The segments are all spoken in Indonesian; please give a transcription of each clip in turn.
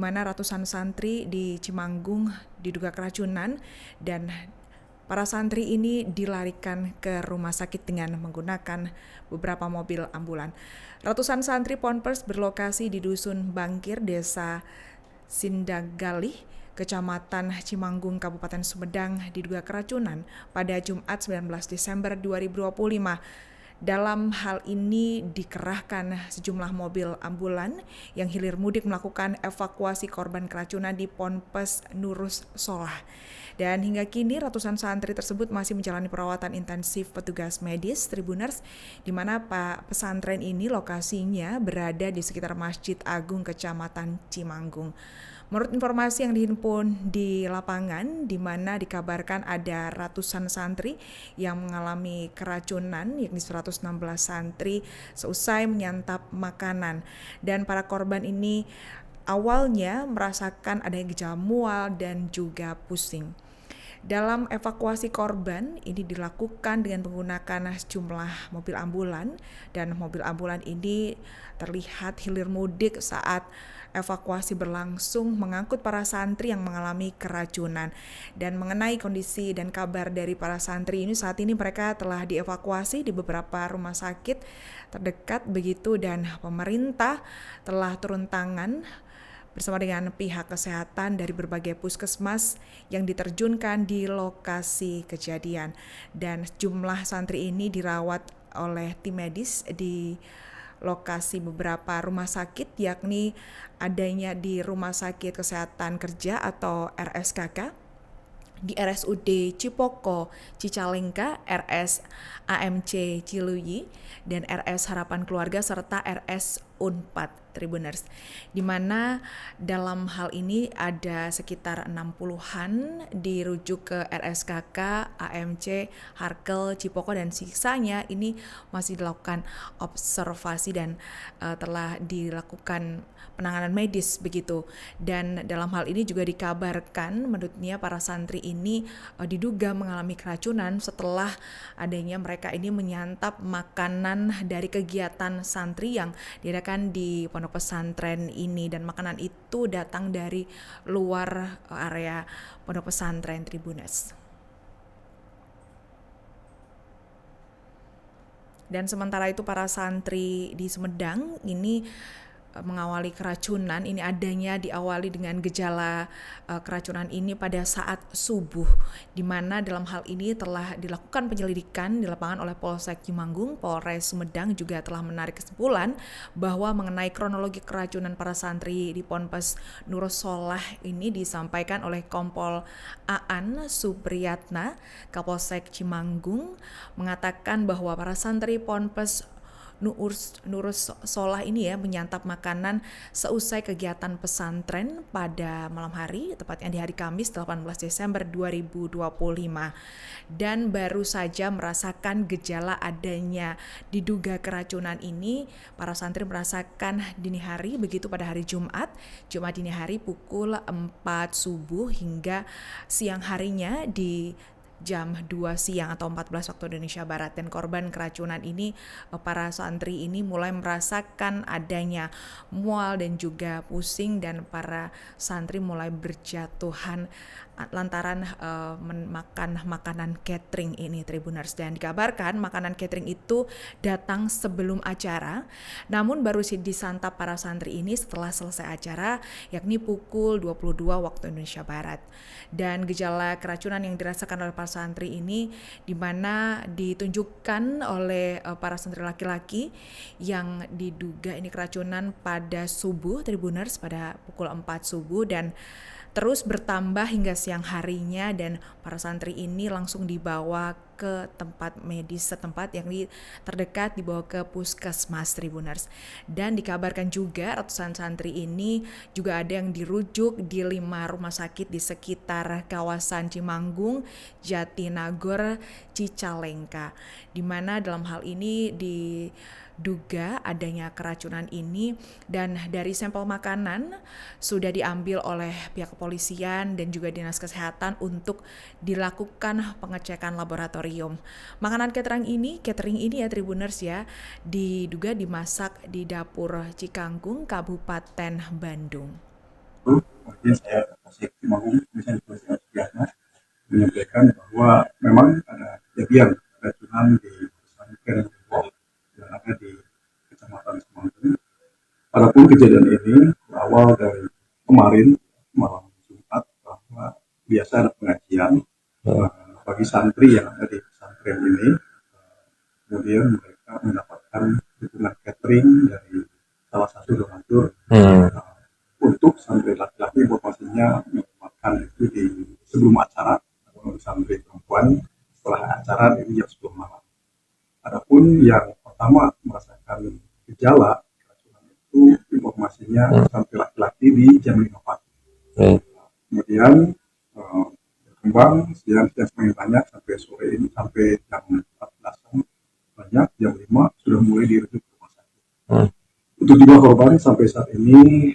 mana ratusan santri di Cimanggung diduga keracunan dan para santri ini dilarikan ke rumah sakit dengan menggunakan beberapa mobil ambulan. Ratusan santri Ponpes berlokasi di Dusun Bangkir, Desa Sindagalih, Kecamatan Cimanggung, Kabupaten Sumedang diduga keracunan pada Jumat 19 Desember 2025. Dalam hal ini dikerahkan sejumlah mobil ambulan yang hilir mudik melakukan evakuasi korban keracunan di Ponpes Nurus Solah. Dan hingga kini ratusan santri tersebut masih menjalani perawatan intensif petugas medis Tribuners, di mana pesantren ini lokasinya berada di sekitar Masjid Agung Kecamatan Cimanggung. Menurut informasi yang dihimpun di lapangan, di mana dikabarkan ada ratusan santri yang mengalami keracunan, yakni 116 santri seusai menyantap makanan. Dan para korban ini awalnya merasakan adanya gejala mual dan juga pusing. Dalam evakuasi korban ini dilakukan dengan menggunakan sejumlah mobil ambulan, dan mobil ambulan ini terlihat hilir mudik saat evakuasi berlangsung mengangkut para santri yang mengalami keracunan. Dan mengenai kondisi dan kabar dari para santri ini, saat ini mereka telah dievakuasi di beberapa rumah sakit terdekat begitu, dan pemerintah telah turun tangan bersama dengan pihak kesehatan dari berbagai puskesmas yang diterjunkan di lokasi kejadian. Dan jumlah santri ini dirawat oleh tim medis di lokasi beberapa rumah sakit, yakni adanya di Rumah Sakit Kesehatan Kerja atau RSKK, di RSUD Cipoko Cicalengka, RS AMC Ciluyi, dan RS Harapan Keluarga serta RS Unpad Tribuners, di mana dalam hal ini ada sekitar 60-an dirujuk ke RSKK, AMC, Harkel, Cipoko, dan sisanya ini masih dilakukan observasi dan telah dilakukan penanganan medis begitu. Dan dalam hal ini juga dikabarkan menurutnya para santri ini diduga mengalami keracunan setelah adanya mereka ini menyantap makanan dari kegiatan santri yang diadakan di pondok pesantren ini, dan makanan itu datang dari luar area pondok pesantren Tribuners. Dan sementara itu para santri di Sumedang ini mengawali keracunan ini diawali dengan gejala keracunan ini pada saat subuh, di mana dalam hal ini telah dilakukan penyelidikan di lapangan oleh Polsek Cimanggung. Polres Sumedang juga telah menarik kesimpulan bahwa mengenai kronologi keracunan para santri di Ponpes Nurus Solah ini disampaikan oleh Kompol Aan Supriyatna, Kapolsek Cimanggung, mengatakan bahwa para santri Ponpes Nurus Solah ini menyantap makanan seusai kegiatan pesantren pada malam hari, tepatnya di hari Kamis 18 Desember 2025, dan baru saja merasakan gejala adanya diduga keracunan ini. Para santri merasakan dini hari, begitu pada hari Jumat dini hari pukul 4 subuh hingga siang harinya di jam 2 siang atau 14 waktu Indonesia Barat. Dan korban keracunan ini, para santri ini mulai merasakan adanya mual dan juga pusing, dan para santri mulai berjatuhan lantaran makan makanan catering ini Tribuners. Dan dikabarkan makanan catering itu datang sebelum acara, namun baru disantap para santri ini setelah selesai acara, yakni pukul 22 waktu Indonesia Barat. Dan gejala keracunan yang dirasakan oleh para santri ini di mana ditunjukkan oleh para santri laki-laki yang diduga ini keracunan pada subuh Tribuners, pada pukul 4 subuh, dan terus bertambah hingga siang harinya, dan para santri ini langsung dibawa ke tempat medis setempat yang terdekat, dibawa ke puskesmas Tribuners. Dan dikabarkan juga ratusan santri ini juga ada yang dirujuk di 5 rumah sakit di sekitar kawasan Cimanggung, Jatinagor, Cicalengka, di mana dalam hal ini diduga adanya keracunan ini. Dan dari sampel makanan sudah diambil oleh pihak kepolisian dan juga dinas kesehatan untuk dilakukan pengecekan laboratorium. Makanan catering ini ya Tribuners diduga dimasak di dapur Cikanggung, Kabupaten Bandung. Jadi saya Kapolsek Temanggung, Komisi Polisi Sugiyatna, menyampaikan bahwa memang ada kejadian keracunan di pesantren yang ada di Kecamatan Temanggung. Adapun kejadian ini berawal dari kemarin malam Jumat bahwa biasa ada pengajian bagi santri yang ada di pesantren ini. Kemudian mereka mendapatkan dukungan catering dari salah satu donatur untuk santri laki-laki, informasinya makan itu di sebelum acara, atau santri perempuan setelah acara di jam 10 malam. Adapun yang pertama merasakan gejala keracunan itu informasinya santri laki-laki di jam 5 pagi. Kemudian berkembang siang semakin banyak sampai sore ini, sampai jam 14 banyak, jam 5 sudah mulai dirujuk ke rumah sakit. Untuk jumlah korban sampai saat ini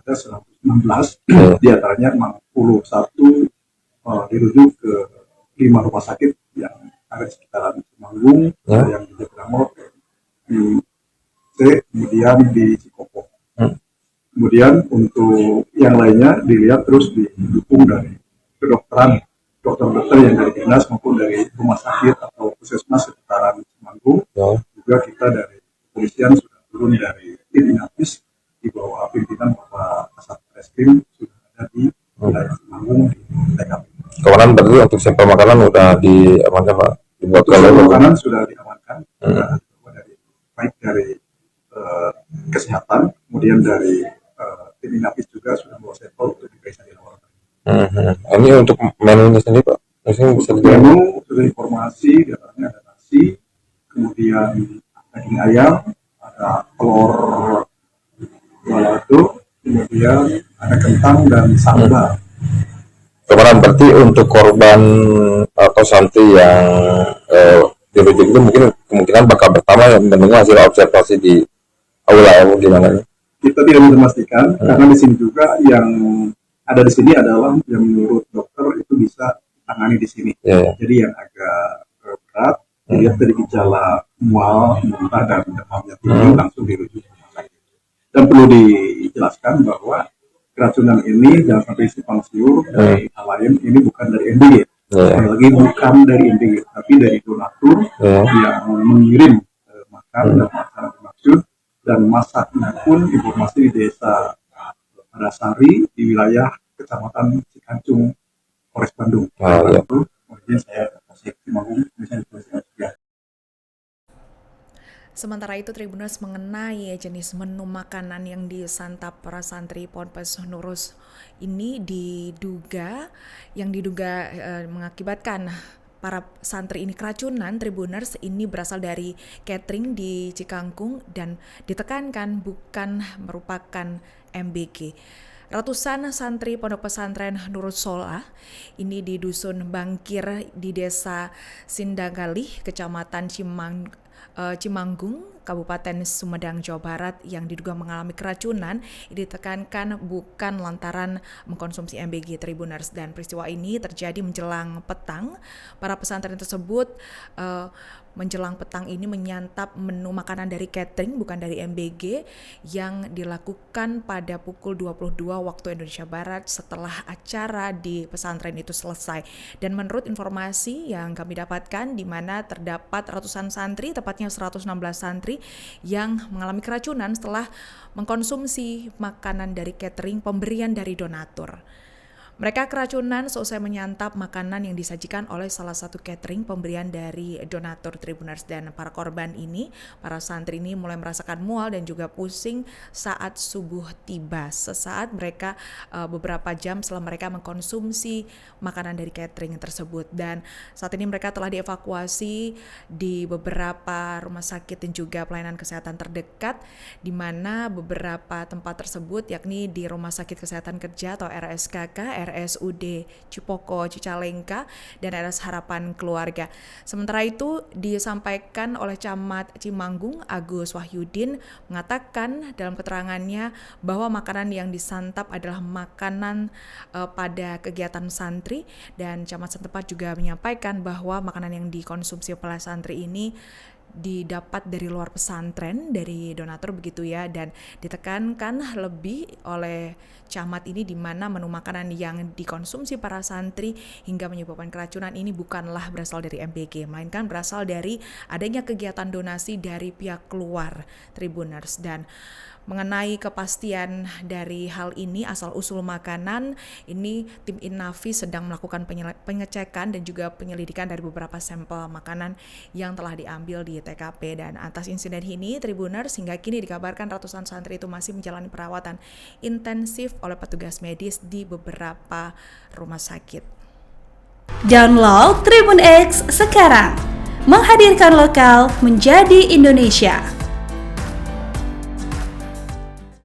ada 116, diantaranya 61 dirujuk ke 5 rumah sakit yang ada di sekitaran Temanggung, yang di Jakarta, di C, kemudian di Cikopo. Kemudian untuk yang lainnya dilihat terus didukung dari kedokteran, dokter-dokter yang dari dinas maupun dari rumah sakit atau puskesmas sekitaran Temanggung. Juga kita dari kepolisian sudah turun dari tim Inafis di bawah pimpinan Bapak Kasat Reskrim sudah ada di wilayah Temanggung di TKP. Kemarin berarti untuk sampel makanan udah diamankan Pak? Untuk sampel makanan sudah diamankan, dari baik dari kesehatan, kemudian dari tim Inafis juga sudah membawa sampel untuk diperiksa di laboratorium. Ini untuk menunya sendiri Pak? Menu sudah informasi, diantaranya ada nasi, kemudian daging ayam, ada telur balado, kemudian ada kentang dan sambal. Kemarin berarti untuk korban atau santri yang dirujuk itu mungkin kemungkinan bakal pertama yang menunggu hasil observasi di aula gimana? Kita tidak bisa memastikan karena di sini juga yang ada di sini adalah yang menurut dokter itu bisa tangani di sini. Jadi yang agak berat, dilihat dari gejala mual, muntah dan demamnya tinggi langsung dirujuk ke rumah sakit. Dan perlu dijelaskan bahwa keracunan ini jangan sampai simpang siur dari hal lain, ini bukan dari MBG. Sekali lagi bukan dari MBG, tapi dari donatur yang mengirim makan dan makanan dimaksud, dan masaknya pun informasi di desa Padasari di wilayah Kecamatan Cikancung, Polres Bandung. Kemudian saya Kapolsek Temanggung, Komisi Polisi Sugiyatna. Sementara itu, Tribuners mengenai jenis menu makanan yang disantap para santri Ponpes Nurus ini diduga mengakibatkan para santri ini keracunan. Tribuners ini berasal dari catering di Cikangkung dan ditekankan bukan merupakan MBG. Ratusan santri Pondok Pesantren Nurul Solah ini di Dusun Bangkir di Desa Sindagalih, Kecamatan Cimanggung, Kabupaten Sumedang, Jawa Barat yang diduga mengalami keracunan ditekankan bukan lantaran mengkonsumsi MBG, Tribuners, dan peristiwa ini terjadi menjelang petang. Para pesantren tersebut menjelang petang ini menyantap menu makanan dari catering bukan dari MBG yang dilakukan pada pukul 22 waktu Indonesia Barat setelah acara di pesantren itu selesai. Dan menurut informasi yang kami dapatkan, di mana terdapat ratusan santri, tepatnya 116 santri yang mengalami keracunan setelah mengkonsumsi makanan dari catering pemberian dari donatur. Mereka keracunan seusai menyantap makanan yang disajikan oleh salah satu catering pemberian dari donatur, Tribuners. Dan para korban ini, para santri ini mulai merasakan mual dan juga pusing saat subuh tiba. Sesaat mereka beberapa jam setelah mereka mengkonsumsi makanan dari catering tersebut. Dan saat ini mereka telah dievakuasi di beberapa rumah sakit dan juga pelayanan kesehatan terdekat, di mana beberapa tempat tersebut yakni di Rumah Sakit Kesehatan Kerja atau RSKK, RSUD Cipoko Cicalengka, dan RS Harapan Keluarga. Sementara itu disampaikan oleh Camat Cimanggung Agus Wahyudin mengatakan dalam keterangannya bahwa makanan yang disantap adalah makanan pada kegiatan santri, dan Camat setempat juga menyampaikan bahwa makanan yang dikonsumsi oleh santri ini didapat dari luar pesantren, dari donatur begitu ya, dan ditekankan lebih oleh camat ini di mana menu makanan yang dikonsumsi para santri hingga menyebabkan keracunan ini bukanlah berasal dari MBG, melainkan berasal dari adanya kegiatan donasi dari pihak luar Tribuners. Dan mengenai kepastian dari hal ini, asal-usul makanan, ini tim Innavi sedang melakukan pengecekan dan juga penyelidikan dari beberapa sampel makanan yang telah diambil di TKP. Dan atas insiden ini, Tribuners, hingga kini dikabarkan ratusan santri itu masih menjalani perawatan intensif oleh petugas medis di beberapa rumah sakit. Download Tribun X sekarang, menghadirkan lokal menjadi Indonesia.